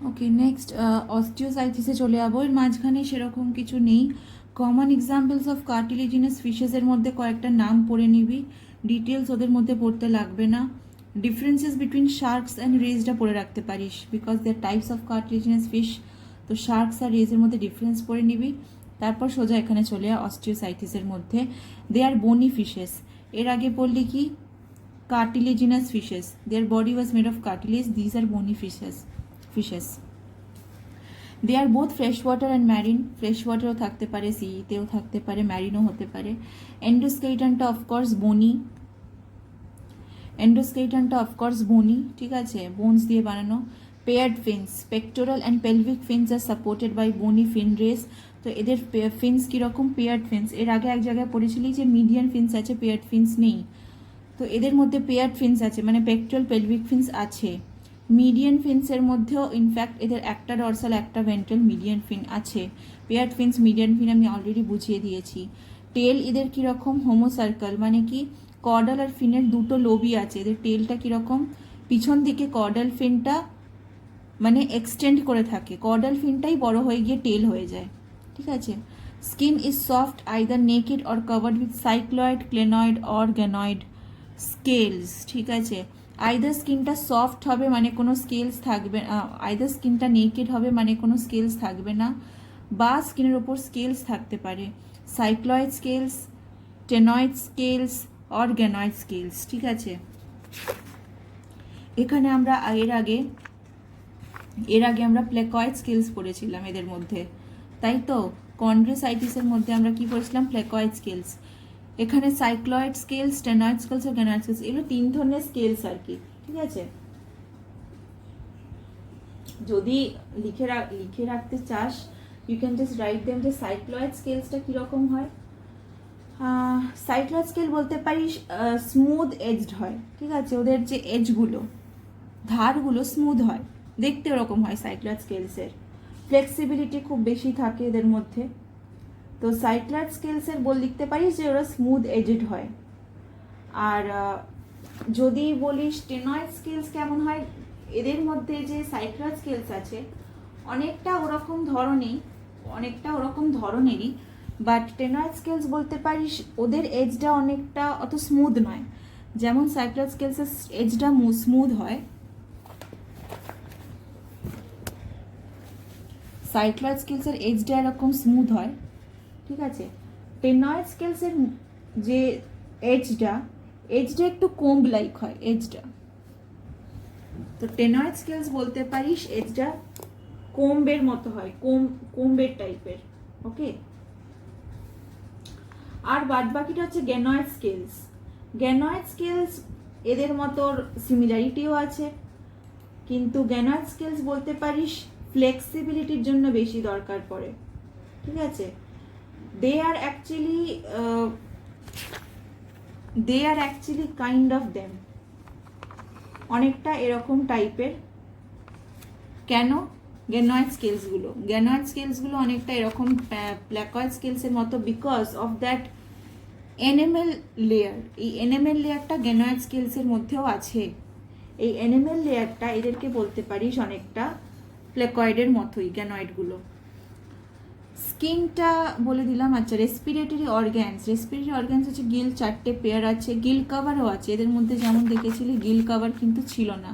ওকে, next অস্টিওসাইটিসে চলে যাবো। এর মাঝখানে সেরকম কিছু নেই। কমন এক্সাম্পলস অফ কার্টিলেজিনাস ফিশেসের মধ্যে কয়েকটা নাম পড়ে নিবি, ডিটেলস ওদের মধ্যে পড়তে লাগবে না। ডিফারেন্সেস বিটুইন শার্কস অ্যান্ড রেজটা পড়ে রাখতে পারিস, because they are types of cartilaginous fish. তো শার্কস আর রেজের মধ্যে ডিফারেন্স পড়ে নিবি, তারপর সোজা এখানে চলে যা অস্টিওসাইটিসের মধ্যে। They are bony fishes. এর আগে পড়লি কি? Cartilaginous fishes, their body was made of cartilage, these are bony fishes. They are both fresh water and marine. Fresh ওয়াটারও থাকতে পারে, সিতেও থাকতে পারে, ম্যারিনও হতে পারে। এন্ডোস্কেলেটনটা অফকোর্স বনি, এন্ডোস্কেলেটনটা অফকোর্স বনি, ঠিক আছে, বোনস দিয়ে বানানো। Paired fins, pectoral and pelvic fins আর supported by bony fin rays. তো এদের ফিন্স কীরকম? Paired fins. এর আগে এক জায়গায় পড়েছিলি যে মিডিয়ান ফিন্স আছে, পেয়ার্ড ফিন্স নেই। তো এদের মধ্যে পেয়ার্ড ফিন্স আছে, মানে পেক্টোরাল পেলভিক ফিন্স আছে। মিডিয়ান ফিন্সের মধ্যেও ইনফ্যাক্ট এদের একটা ডরসাল একটা ভেন্ট্রাল মিডিয়ান ফিন আছে। পেয়ার্ড ফিন্স মিডিয়ান ফিন আমি অলরেডি বুঝিয়ে দিয়েছি। টেল এদের কীরকম? হোমোসার্কেল, মানে কি কর্ডাল আর ফিনের দুটো লোবই আছে। এদের টেলটা কীরকম? পিছন দিকে কর্ডাল ফিনটা মানে এক্সটেন্ড করে থাকে, কর্ডাল ফিনটাই বড় হয়ে গিয়ে টেল হয়ে যায়, ঠিক আছে। Skin is soft, either naked or covered with cycloid, ctenoid or ganoid scales, ঠিক আছে। আইদার স্কিনটা সফট হবে মানে কোনো স্কেলস থাকবে, আইদার স্কিনটা নেকেড হবে মানে কোনো স্কেলস থাকবে না, বা স্কিনের ওপর স্কেলস থাকতে পারে। Cycloid scales, ctenoid scales or ganoid scales, ঠিক আছে। এখানে আমরা এর আগে আমরা প্লেকয়েড স্কেলস পড়েছিলাম এদের মধ্যে, তাই তো। কন্ড্রোসাইটিসের মধ্যে আমরা কি পড়েছিলাম? প্লেকয়েড স্কেলস। এখানে সাইক্লয়েড স্কেলস, টেনয়েড স্কেলস আর গ্যানয়েড স্কেলস, এগুলো তিন ধরনের স্কেলস আর কি, ঠিক আছে। যদি লিখে রাখতে চাস, you can just write them যে সাইক্লয়েড স্কেলসটা কীরকম হয়। সাইক্লয়েড স্কেল বলতে পারিস স্মুথ এজড হয়, ঠিক আছে। ওদের যে এজগুলো, ধারগুলো স্মুথ হয়, দেখতে ওরকম হয় সাইক্লয়েড স্কেলসের। ফ্লেক্সিবিলিটি খুব বেশি থাকে এদের মধ্যে। তো সাইক্লয়েড স্কেলসের লিখতে পারিস যে ওরা স্মুথ এজড হয়। আর যদি বলিস টেনয়েড স্কেলস কেমন হয়, এদের মধ্যে যে সাইক্লয়েড স্কেলস আছে অনেকটা ওরকম ধরনেরই, বাট টেনয়েড স্কেলস বলতে পারিস ওদের এজটা অনেকটা অত স্মুথ নয়। যেমন সাইক্লয়েড স্কেলসের এজটা স্মুথ হয়, সাইক্লয়েড স্কেলসের এজটা এরকম স্মুথ হয়, ঠিক আছে। টেনয়েড স্কেলসের যে এজটা একটু কোম্ব লাইক হয় এজটা। তো টেনয়েড স্কেলস বলতে পারিস এজটা কোম্বের মতো হয়, কোম্বের টাইপের, ওকে। আর বাদ বাকিটা হচ্ছে গ্যানয়েড স্কেলস। গ্যানয়েড স্কেলস এদের মতো সিমিলারিটিও আছে, কিন্তু গ্যানয়েড স্কেলস বলতে পারিস ফ্লেক্সিবিলিটির জন্য বেশি দরকার পড়ে, ঠিক আছে। দে আর অ্যাকচুয়ালি কাইন্ড অফ দেম, অনেকটা এরকম টাইপের। কেন? গ্যানয়েড স্কেলসগুলো অনেকটা এরকম প্লেকয়েড স্কেলসের মতো, বিকজ অফ দ্যাট এনএমএল লেয়ার। এই এনএমএল লেয়ারটা গ্যানয়েড স্কেলসের মধ্যেও আছে। এই এনএমএল লেয়ারটা এদেরকে বলতে পারিস অনেকটা প্লেকয়েডের মতোই, গ্যানয়েডগুলো। স্কিনটা বলে দিলাম। আচ্ছা, রেসপিরেটরি অর্গ্যানস হচ্ছে গিল, 4টে পেয়ার আছে। গিল কাভারও আছে এদের মধ্যে, যেমন দেখেছিলি গিল কাভার কিন্তু ছিল না,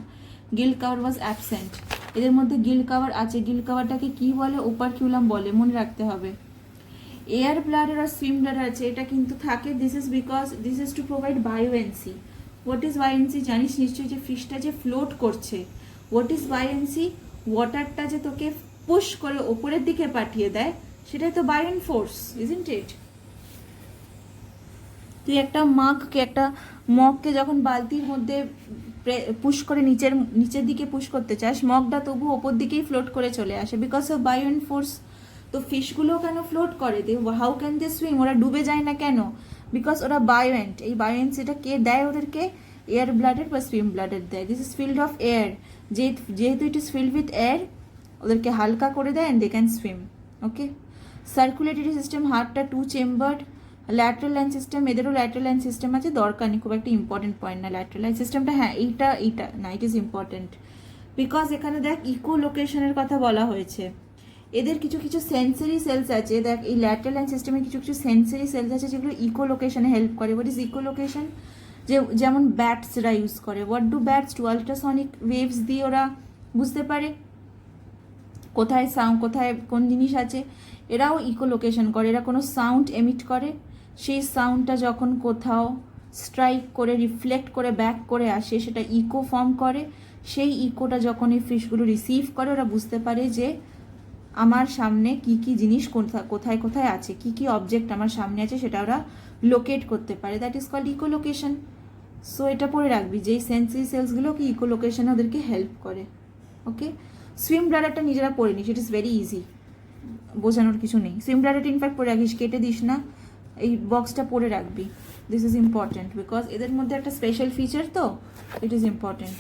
গিল কাভার ওয়াজ অ্যাবসেন্ট। এদের মধ্যে গিল কাভার আছে। গিল কাভারটাকে কি বলে? ওপারকিউলাম বলে, মনে রাখতে হবে। এয়ার ব্লাডার আর সুইম ব্লাডার আছে, এটা কিন্তু থাকে। This is to provide buoyancy. What is buoyancy জানিস নিশ্চয়ই, যে ফিশটা যে ফ্লোট করছে। What is বায়োএনসি? ওয়াটারটা যে তোকে পুশ করে ওপরের দিকে পাঠিয়ে দেয়, সেটাই তো বায়োন ফোর্স, ইজন্ট ইট? তুই একটা মগকে যখন বালতির মধ্যে পুশ করে নিচের দিকে পুশ করতে চাস, মগটা তবু ওপর দিকেই ফ্লোট করে চলে আসে, বিকজ অফ বায়োন ফোর্স। তো ফিশগুলো কেন ফ্লোট করে? How can they swim? ওরা ডুবে যায় না কেন? বিকজ ওরা বায়োয়েন্ট। এই বায়োয়েন্সিটা কে দেয় ওদেরকে? এয়ার ব্লাডের বা সুইম ব্লাডের দেয়। This is filled of air. যেহেতু it is filled with air, ওদেরকে হালকা করে দেয় and they can swim, okay. Circulatory system, হার্টটা 2 চেম্বার্ড। ল্যাটারাল লাইন সিস্টেম, এদেরও ল্যাটারাল লাইন সিস্টেম আছে, দরকার নেই, খুব একটা ইম্পর্টেন্ট পয়েন্ট না ল্যাটারাল লাইন সিস্টেমটা। হ্যাঁ, এইটা না, ইট ইজ ইম্পর্টেন্ট। বিকজ এখানে দেখ ইকো লোকেশনের কথা বলা হয়েছে। এদের কিছু কিছু সেন্সারি সেলস আছে, দেখ এই ল্যাটারাল লাইন সিস্টেমে কিছু কিছু সেন্সারি সেলস আছে যেগুলো ইকো লোকেশনে হেল্প করে। What is echolocation? যেমন ব্যাটসরা ইউজ করে। What do bats do? Ultrasonic waves দিয়ে ওরা বুঝতে পারে কোথায় সাউন্ড, কোথায় কোন জিনিস আছে। এরাও ইকো লোকেশন করে, এরা কোনো সাউন্ড এমিট করে, সেই সাউন্ডটা যখন কোথাও স্ট্রাইক করে রিফ্লেক্ট করে ব্যাক করে আসে সেটা ইকো ফর্ম করে। সেই ইকোটা যখন এই ফিশগুলো রিসিভ করে ওরা বুঝতে পারে যে আমার সামনে কি কি জিনিস কোথায় কোথায় আছে, কি কি অবজেক্ট আমার সামনে আছে, সেটা ওরা লোকেট করতে পারে। That is called echolocation. So এটা পড়ে রাখবি যে এই সেন্সরি সেলসগুলো কি ইকো লোকেশনে ওদেরকে হেল্প করে। ওকে, সুইম ব্লাডারটা নিজেরা পড়ে নিস, ইট ইজ ভেরি ইজি, বোঝানোর কিছু নেই। সুইম ব্লাডারটা ইনফ্যাক্ট পড়ে রাখিস, কেটে দিস না, এই বক্সটা পড়ে রাখবি। দিস ইজ ইম্পর্টেন্ট বিকজ এদের মধ্যে একটা স্পেশাল ফিচার, তো ইট ইজ ইম্পর্টেন্ট।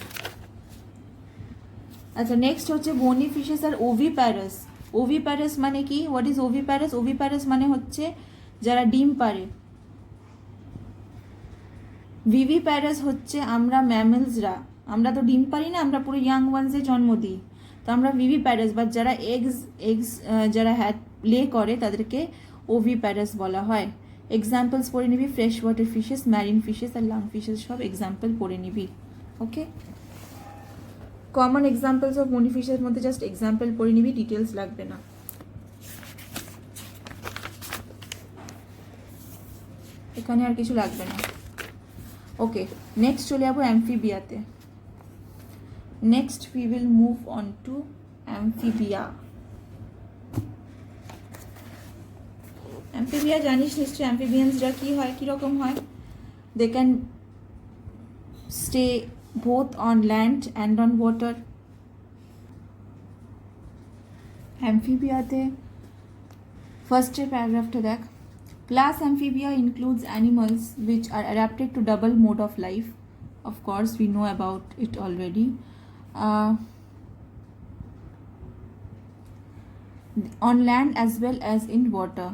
আচ্ছা, নেক্সট হচ্ছে বোনি ফিশেস আর ওভিপ্যারাস। ওভিপ্যারাস মানে কি? What is ওভিপ্যারাস? ওভিপ্যারাস মানে হচ্ছে যারা ডিম পারে। ভিভিপ্যারাস হচ্ছে আমরা ম্যামেলসরা, আমরা তো ডিম পারি না, আমরা পুরো ইয়াং ওয়ান্সে জন্ম দিই, তো আমরা ভিভিপ্যারাস বা যারা এগস যারা লে করে তাদেরকে ওভিপ্যারাস বলা হয়। এক্সাম্পলস পড়ে নিবি, fresh water fishes, marine fishes আর লাং ফিশেস সব এক্সাম্পল পড়ে নিবি। Okay, common examples of bony ফিশের মধ্যে জাস্ট এক্সাম্পল পড়ে নিবি, ডিটেলস লাগবে না। এখানে আর কিছু লাগবে না। ওকে, নেক্সট চলে যাবো অ্যামফিবিয়াতে। Next we will move on to amphibia. Amphibia জানিস নিশ্চয়ই অ্যামফিবিয়ান্সরা কি হয়, কীরকম হয়। They can stay both on land and on water. অ্যামফিবিয়াতে ফার্স্টের প্যারাগ্রাফটা দেখ। Class Amphibia includes animals which are adapted to double mode of life. Of course, we know about it already. On land as well as in water.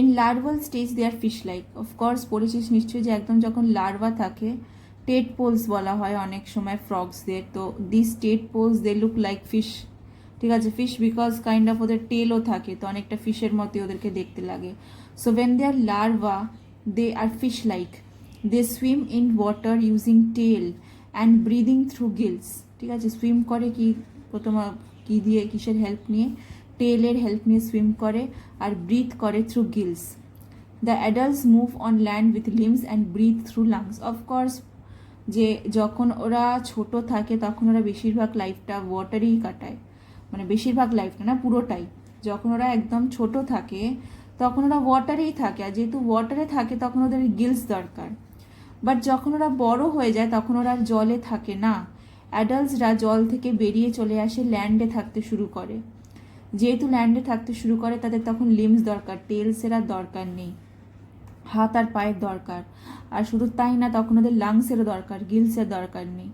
In larval stage they are fish-like. Of course, পড়েছিস নিশ্চয়ই যে একদম যখন larva থাকে Ted polls বলা হয় অনেক সময় ফ্রগসদের, তো this tadpoles they look like fish. ঠিক আছে, ফিশ বিকজ কাইন্ড অফ ওদের টেলও থাকে, তো অনেকটা ফিশের মতোই ওদেরকে দেখতে লাগে। So when they are larva they are fish like, they swim in water using tail and breathing through gills. ঠিক আছে, সুইম করে কি প্রথম কি দিয়ে, কিসের হেল্প নিয়ে? টেলের হেল্প নিয়ে সুইম করে আর ব্রিথ করে through gills. The adults move on land with limbs and breathe through lungs. Of course যে যখন ওরা ছোট থাকে তখন ওরা বেশিরভাগ লাইফটা ওয়াটারেই কাটায়, মানে বেশিরভাগ লাইফটা না, পুরোটাই। যখন ওরা একদম ছোট থাকে তখন ওরা ওয়াটারেই থাকে, আর যেহেতু ওয়াটারে থাকে তখন ওদের গিলস দরকার। বাট যখন ওরা বড় হয়ে যায় তখন ওরা আর জলে থাকে না, অ্যাডাল্টসরা জল থেকে বেরিয়ে চলে আসে, ল্যান্ডে থাকতে শুরু করে। যেহেতু ল্যান্ডে থাকতে শুরু করে তাদের তখন লিমস দরকার, টেলসের আর দরকার নেই, হাত আর পায়ের দরকার। আর শুধু তাই না, তখন ওদের লাংসেরও দরকার, গিলসের দরকার নেই।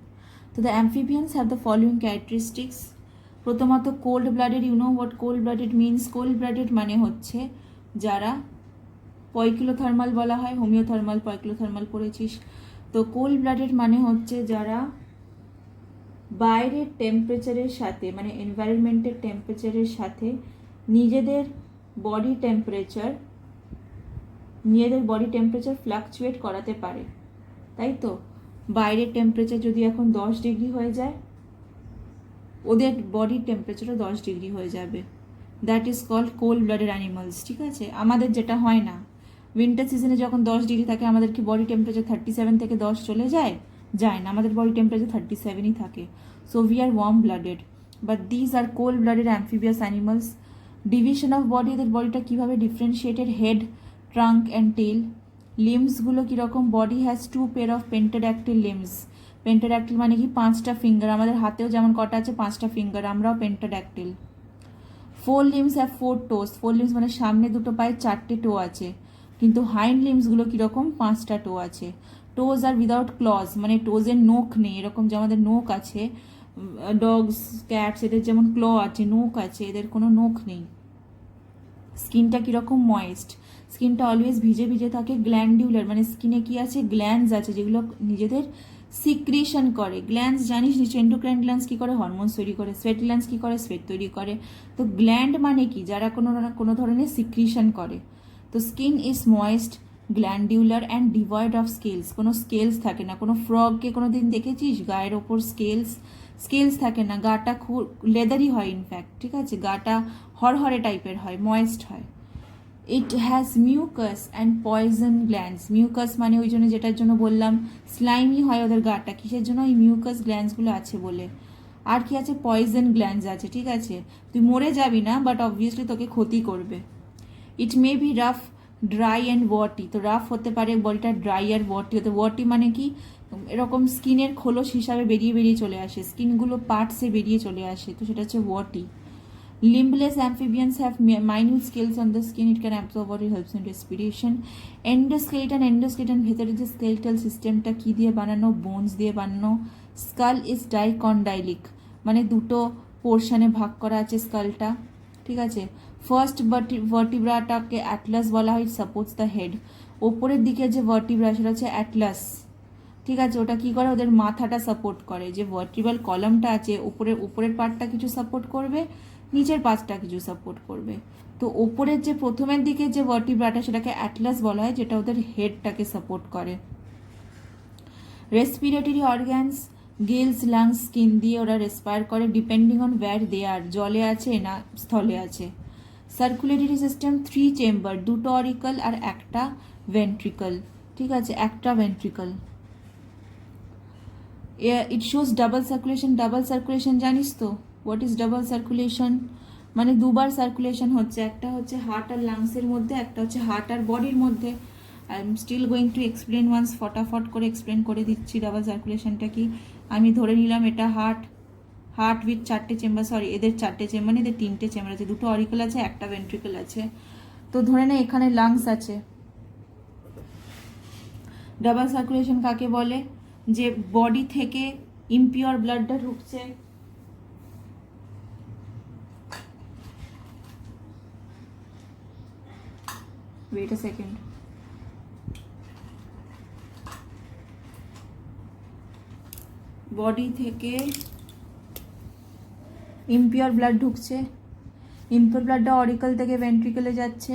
তো the amphibians have the following characteristics. প্রথমত cold blooded. You know what cold blooded means? Cold blooded মানে হচ্ছে যারা পয়কিলোথার্মাল বলা হয়, হোমিওথার্মাল পয়কিলোথার্মাল পড়েছিস, তো কোল্ড ব্লাডেড মানে হচ্ছে যারা বাইরের টেম্পারেচারের সাথে, মানে এনভায়রনমেন্টের টেম্পারেচারের সাথে নিজেদের বডি টেম্পারেচার ফ্লাকচুয়েট করাতে পারে। তাই তো, বাইরের টেম্পারেচার যদি এখন 10 ডিগ্রি হয়ে যায়, ওদের বডির টেম্পারেচারও 10 ডিগ্রি হয়ে যাবে। That is called cold blooded animals. ঠিক আছে, আমাদের যেটা হয় না, উইন্টার সিজনে যখন 10 ডিগ্রি থাকে আমাদের কি বডি টেম্পারেচার 37 থেকে 10 চলে যায়? যায় না, আমাদের বডি টেম্পারেচার 37ই থাকে। So we are warm blooded, but these are cold blooded amphibious animals. Division of body, এদের বডিটা কীভাবে differentiated? Head, trunk and tail. লিমসগুলো কীরকম? Body has 2 pair of pentadactyl limbs. Pentadactyl মানে কি? 5টা ফিঙ্গার। আমাদের হাতেও যেমন কটা আছে? 5টা ফিঙ্গার, আমরাও পেন্টাডাক্টিল। 4 লিমস হ্যাভ 4 টোস। 4 লিমস মানে সামনে দুটো পায়ে 4টে টো আছে, কিন্তু হাইন্ড লিমসগুলো কীরকম? 5টা টো আছে। টোজ আর উইদাউট ক্লজ, মানে টোজের নোখ নেই, এরকম যে আমাদের নোখ আছে ডগস, ক্যাটস, এদের যেমন ক্ল আছে, নোখ আছে, এদের কোনো নোখ নেই। স্কিনটা কীরকম? ময়েস্ট। স্কিনটা অলওয়েজ ভিজে ভিজে থাকে। গ্ল্যান্ডিউলার, মানে স্কিনে কি আছে? গ্ল্যান্ডস আছে, যেগুলো নিজেদের সিক্রিশন করে। গ্ল্যান্ডস জানিস নিশ্চয়, এন্ডোক্রাইন গ্ল্যান্ডস কী করে, হরমোনস তৈরি করে। সোয়েট গ্ল্যান্ডস কী করে, সোয়েট তৈরি করে। তো গ্ল্যান্ড মানে কি, যারা কোনো ধরনের সিক্রিশন করে। তো skin is moist, glandular and devoid of scales, কোনো স্কেলস থাকে না। কোনো ফ্রগকে কোনো দিন দেখেছিস গায়ের ওপর স্কেলস থাকে না, গাটা খুব লেদারি হয় ইনফ্যাক্ট, ঠিক আছে, গাটা হরহরে টাইপের হয়, ময়েস্ট হয়। It has mucus and poison glands. Mucus মানে ওই জন্য, যেটার জন্য বললাম স্লাইমি হয় ওদের গাটা, কিসের জন্য, ওই মিউকাস গ্ল্যান্ডসগুলো আছে বলে। আর কি আছে, পয়জন গ্ল্যান্ডস আছে, ঠিক আছে। তুই মরে যাবি না, বাট অবভিয়াসলি তোকে ক্ষতি করবে। It may be rough, dry and warty. তো রাফ হতে পারে বডিটা, ড্রাই আর ওয়াটি হতে। ওয়াটি মানে কি, এরকম স্কিনের খোলস হিসাবে বেরিয়ে চলে আসে, স্কিনগুলো পার্টসে বেরিয়ে চলে আসে, তো সেটা হচ্ছে ওয়াটি। Limbless amphibians have minute scales on the skin. It can absorb water, helps in respiration. Endoskeleton ভেতরে যে স্কেলেটাল সিস্টেমটা কি দিয়ে বানানো, বোনস দিয়ে বানানো। স্কাল ইজ ডাইকন্ডাইলিক, মানে দুটো পোর্শনে ভাগ করা আছে স্কালটা, ঠিক আছে। ফার্স্ট ভার্টিব্রাটাকে অ্যাটলাস বলা হয়, সাপোর্টস দ্য হেড। ওপরের দিকে যে ভার্টিব্রা সেটা হচ্ছে অ্যাটলাস, ঠিক আছে। ওটা কি করে, ওদের মাথাটা সাপোর্ট করে। যে ভার্টিব্রাল কলামটা আছে, উপরের পার্টটা কিছু সাপোর্ট করবে, নিচের পাঁচটা কিছু সাপোর্ট করবে। তো ওপরের যে প্রথমের দিকে যে ভার্টিব্রাটা সেটাকে অ্যাটলাস বলা হয়, যেটা ওদের হেডটাকে সাপোর্ট করে। Respiratory organs, Giles, lungs, skin দিয়ে ওরা রেসপায়ার করে, ডিপেন্ডিং অন ওয়্যার দে আর, জলে আছে না স্থলে আছে। সার্কুলেটরি সিস্টেম 3 চেম্বার, দুটো অরিকল আর একটা ভেন্ট্রিকল, ঠিক আছে, একটা ventricle. It shows double circulation. Double circulation জানিস তো, হোয়াট ইজ ডাবল সার্কুলেশন, মানে দুবার সার্কুলেশন হচ্ছে, একটা হচ্ছে হার্ট আর লাংসের মধ্যে, একটা হচ্ছে হার্ট আর বডির মধ্যে। I am still going to explain once, ফটাফট করে এক্সপ্লেন করে দিচ্ছি ডাবল সার্কুলেশনটা কি। আমি ধরে নিলাম এটা হার্ট উইথ 4টে চেম্বার, সরি এদের 4টে চেম্বার, এদের 3টে চেম্বার আছে, দুটো অরিকল আছে, একটা ভেন্ট্রিকল আছে। তো ধরে নে এখানে লাংস আছে। ডাবল সার্কুলেশন কাকে বলে, যে বডি থেকে ইমপিওর ব্লাডটা ঢুকছে, wait a second, বডি থেকে ইমপিওর ব্লাড ঢুকছে, ইমপিওর ব্লাডটা অরিকল থেকে ভেন্ট্রিকলে যাচ্ছে,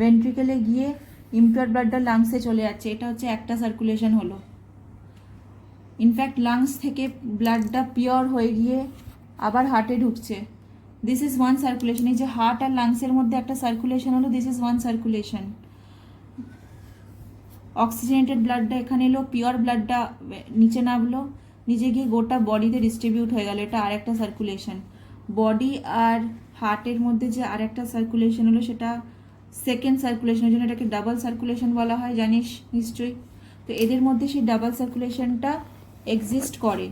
ভেন্ট্রিকলে গিয়ে ইমপিওর ব্লাডটা লাংসে চলে যাচ্ছে, এটা হচ্ছে একটা সার্কুলেশন হলো। ইনফ্যাক্ট লাংস থেকে ব্লাডটা পিওর হয়ে গিয়ে আবার হার্টে ঢুকছে, দিস ইজ ওয়ান সার্কুলেশন। এই যে হার্ট আর লাংসের মধ্যে একটা সার্কুলেশন হলো, this is one circulation. Oxygenated ব্লাডটা এখানে এলো, পিওর ব্লাডটা নিচে নামলো, নিচে গিয়ে গোটা বডিতে ডিস্ট্রিবিউট হয়ে গেল, এটা আর একটা সার্কুলেশন। বডি আর হার্টের মধ্যে যে আর একটা সার্কুলেশন হলো, সেটা সেকেন্ড সার্কুলেশনের জন্য এটাকে ডাবল সার্কুলেশন বলা হয়, জানিস নিশ্চয়ই। তো এদের মধ্যে সেই ডাবল সার্কুলেশনটা এক্সিস্ট করে,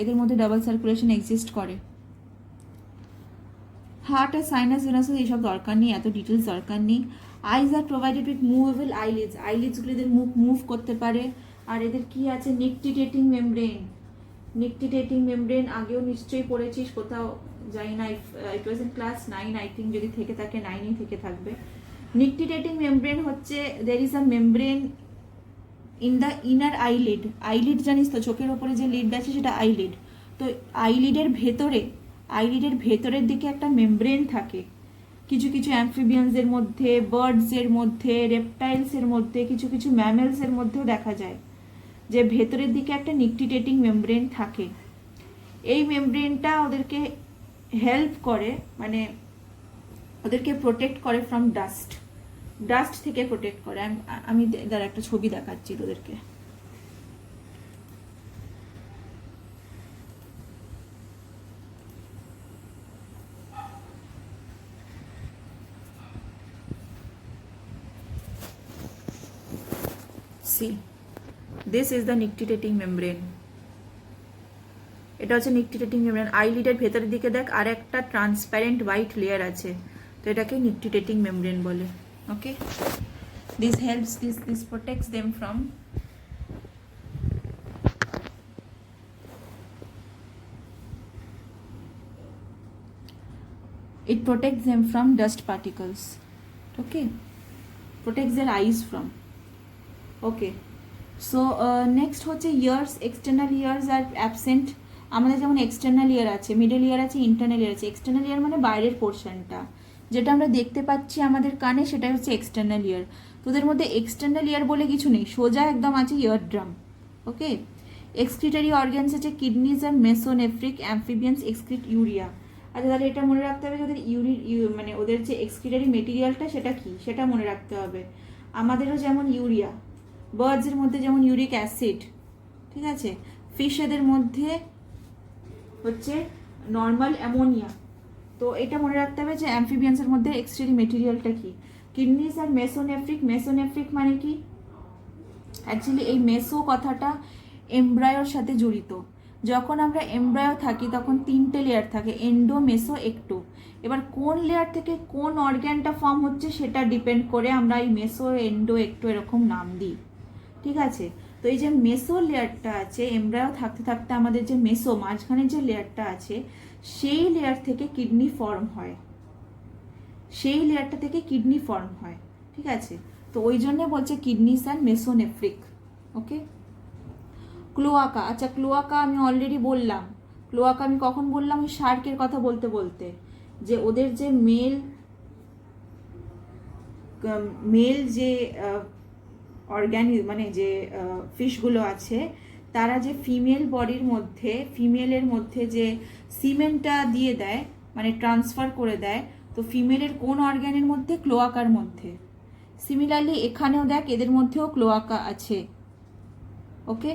এদের মধ্যে ডাবল সার্কুলেশন এক্সিস্ট করে। হার্ট আর সাইনাস ভেনাসাস এইসব দরকার নেই, এত ডিটেলস দরকার নেই। আইজ আর প্রোভাইডেড উইথ মুভেবল আইলিডস, আইলিডসগুলো এদের মুভ করতে পারে। আর এদের কি আছে, নিকটিটেটিং মেমব্রেন আগেও নিশ্চয়ই পড়েছিস কোথাও, যাই না, it was in class 9 I think, যদি থেকে থাকে 9ই থেকে থাকবে। নিকটিটেটিং মেমব্রেন হচ্ছে, there is a membrane in the inner eyelid. Eyelid জানিস তো, চোখের ওপরে যে লিড আছে সেটা আইলিড। তো আইলিডের ভেতরের দিকে একটা মেমব্রেন থাকে, কিছু কিছু অ্যাম্ফিবিয়ান্সের মধ্যে, বার্ডসের মধ্যে, রেপটাইলসের মধ্যে, কিছু কিছু ম্যামেলসের মধ্যেও দেখা যায় যে ভেতরের দিকে একটা নিকটিটেটিং মেমব্রেন থাকে। এই মেমব্রেনটা ওদেরকে হেল্প করে, মানে ওদেরকে প্রোটেক্ট করে ফ্রম ডাস্ট থেকে প্রোটেক্ট করে। আমি তার একটা ছবি দেখাচ্ছি তোদেরকে। See, this is the nictitating membrane. এটা হচ্ছে নিকটিটেটিং মেমব্রেন। আইলিডের ভেতরের দিকে দেখ আর একটা ট্রান্সপ্যারেন্ট হোয়াইট লেয়ার আছে, তো এটাকে নিকটিটেটিং মেমব্রেন বলে। Okay, this helps, this protects them from it protects them from dust particles. Okay, protects their eyes from. Okay, so next হচ্ছে ears, external ears are absent. আমাদের যেমন external ইয়ার আছে, middle ইয়ার আছে, internal ইয়ার আছে। External ইয়ার মানে বাইরের পোর্শনটা, যেটা আমরা দেখতে পাচ্ছি আমাদের কানে, সেটাই হচ্ছে এক্সটার্নাল ইয়ার। তোদের মধ্যে এক্সটার্নাল ইয়ার বলে কিছু নেই, সোজা একদম আছে ইয়ার ড্রাম। ওকে, এক্সক্রিটারি অর্গ্যানস আছে কিডনিজ আর মেসোনেফ্রিক অ্যাম্ফিবিয়ান্স এক্সক্রিট ইউরিয়া। আচ্ছা, তাহলে এটা মনে রাখতে হবে যে ওদের মানে ওদের যে এক্সক্রিটারি মেটেরিয়ালটা সেটা কি, সেটা মনে রাখতে হবে। আমাদেরও যেমন ইউরিয়া, বার্ডসের মধ্যে যেমন ইউরিক অ্যাসিড, ঠিক আছে, ফিশেদের মধ্যে হচ্ছে নর্মাল অ্যামোনিয়া। তো এটা মনে রাখতে হবে যে অ্যাম্ফিবিয়ান্সের মধ্যে এক্সক্রিটারি মেটেরিয়ালটা কি। কিডনিস আর মেসোনেফ্রিক, মেসোনেফ্রিক মানে কি, অ্যাকচুয়ালি এই মেসো কথাটা এমব্রায়োর সাথে জড়িত। যখন আমরা এমব্রায়ো থাকি তখন 3টে লেয়ার থাকে, এন্ডো, মেসো, একটো। এবার কোন লেয়ার থেকে কোন অর্গ্যানটা ফর্ম হচ্ছে সেটা ডিপেন্ড করে আমরা এই মেসো, এন্ডো, একটো এরকম নাম দিই, ঠিক আছে। তো এই যে মেসো লেয়ারটা আছে, এমব্রায়ো থাকতে থাকতে আমাদের যে মেসো মাঝখানে যে লেয়ারটা আছে, সেই লেয়ার থেকে কিডনি ফর্ম হয়, সেই লেয়ারটা থেকে কিডনি ফর্ম হয়, ঠিক আছে। তো ওই জন্য বলছে কিডনিস আর মেসোনেফ্রিক। ওকে, ক্লোয়াকা। আচ্ছা, ক্লোয়াকা আমি অলরেডি বললাম। ক্লোয়াকা আমি কখন বললাম, ওই শার্কের কথা বলতে বলতে, যে ওদের যে মেল যে মানে যে ফিশগুলো আছে, তারা যে ফিমেল বডির মধ্যে, ফিমেলের মধ্যে যে সিমেন্টটা দিয়ে দেয়, মানে ট্রান্সফার করে দেয়, তো ফিমেলের কোন অর্গ্যানের মধ্যে, ক্লোয়াকার মধ্যে। সিমিলারলি এখানেও দেখ, এদের মধ্যেও ক্লোয়াকা আছে। ওকে,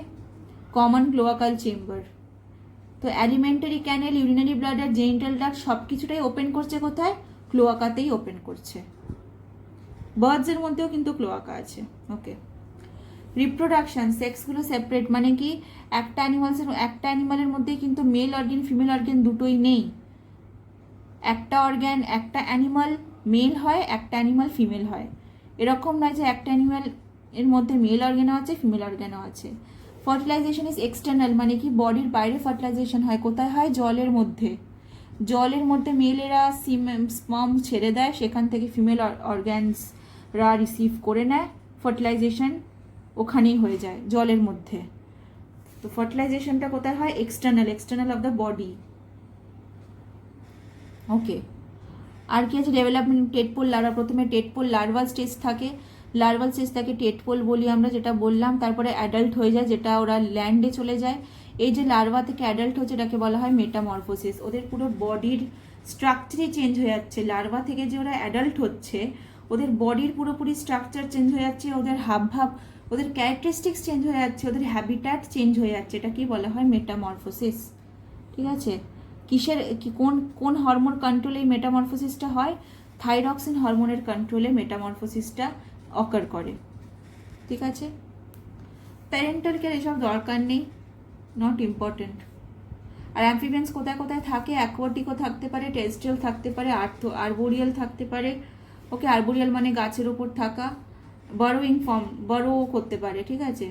কমন ক্লোয়াকাল চেম্বার। তো অ্যালিমেন্টারি ক্যানেল, ইউরিনারি ব্লাডার, জেনিটাল ডাক্ট সব কিছুটাই ওপেন করছে কোথায়, ক্লোয়াকাতেই ওপেন করছে। বার্ডসের মধ্যেও কিন্তু ক্লোয়াকা আছে। ওকে, রিপ্রোডাকশন, সেক্সগুলো সেপারেট, মানে কি একটা অ্যানিমালের মধ্যে কিন্তু মেল অর্গ্যান, ফিমেল অর্গ্যান দুটোই নেই। একটা অর্গ্যান, একটা অ্যানিমাল মেল হয়, একটা অ্যানিমাল ফিমেল হয়। এরকম নয় যে একটা অ্যানিমাল এর মধ্যে মেল অর্গ্যানও আছে, ফিমেল অর্গ্যানও আছে। ফার্টিলাইজেশন ইজ এক্সটার্নাল, মানে কি বডির বাইরে ফার্টিলাইজেশন হয়। কোথায় হয়, জলের মধ্যে। জলের মধ্যে মেলেরা স্পার্ম ছেড়ে দেয়, সেখান থেকে ফিমেল অর্গ্যানসরা রিসিভ করে নেয়, ফার্টিলাইজেশন ওখানেই হয়ে যায়, জলের মধ্যে। তো ফার্টিলাইজেশনটা কোথায় হয়, external, external of the body. Okay, আর কি আছে, ডেভেলপমেন্ট, টেডপোল লার্ভা। প্রথমে টেডপোল লার্ভাল স্টেজ থাকে, লার্ভাল স্টেজ থাকে টেডপোল বলি আমরা, যেটা বললাম। তারপরে অ্যাডাল্ট হয়ে যায়, যেটা ওরা ল্যান্ডে চলে যায়। এই যে লার্ভা থেকে অ্যাডাল্ট হচ্ছে, এটাকে বলা হয় মেটামরফোসিস। ওদের পুরো বডির স্ট্রাকচারই চেঞ্জ হয়ে যাচ্ছে। লার্ভা থেকে যে ওরা অ্যাডাল্ট হচ্ছে, ওদের বডির পুরোপুরি স্ট্রাকচার চেঞ্জ হয়ে যাচ্ছে, ওদের হাবভাব, ওদের ক্যারেক্টারিস্টিক্স চেঞ্জ হয়ে যাচ্ছে, ওদের হ্যাবিট্যাট চেঞ্জ হয়ে যাচ্ছে। এটা কি বলা হয়, মেটামরফোসিস, ঠিক আছে। কিসের কোন হরমোন কন্ট্রোলে এই মেটামরফোসিসটা হয়, থাইরক্সিন হরমোনের কন্ট্রোলে মেটামরফোসিসটা অকার করে, ঠিক আছে। প্যারেন্টাল কেয়ার এসব দরকার নেই, নট ইম্পর্টেন্ট। আর অ্যাম্ফিবিয়ান্স কোথায় কোথায় থাকে, অ্যাকোয়াটিকও থাকতে পারে, টেরেস্ট্রিয়াল থাকতে পারে, আরবোরিয়াল থাকতে পারে। ওকে, আরবোরিয়াল মানে গাছের ওপর থাকা, বারোইং ফর্ম, বারো করতে পারে, ঠিক আছে।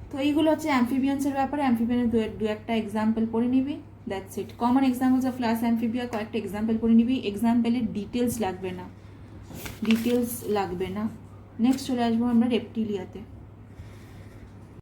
তো এইগুলো হচ্ছে অ্যাম্ফিবিয়ান্সের ব্যাপারে। অ্যাম্ফিবিয়ানের দু একটা এক্সাম্পল পড়ে নিবি, that's it. Common examples of class Amphibia কয়েকটা এক্সাম্পল পড়ে নিবি, এক্সাম্পলের ডিটেলস লাগবে না, নেক্সট চলে আসবো আমরা রেপটিলিয়াতে।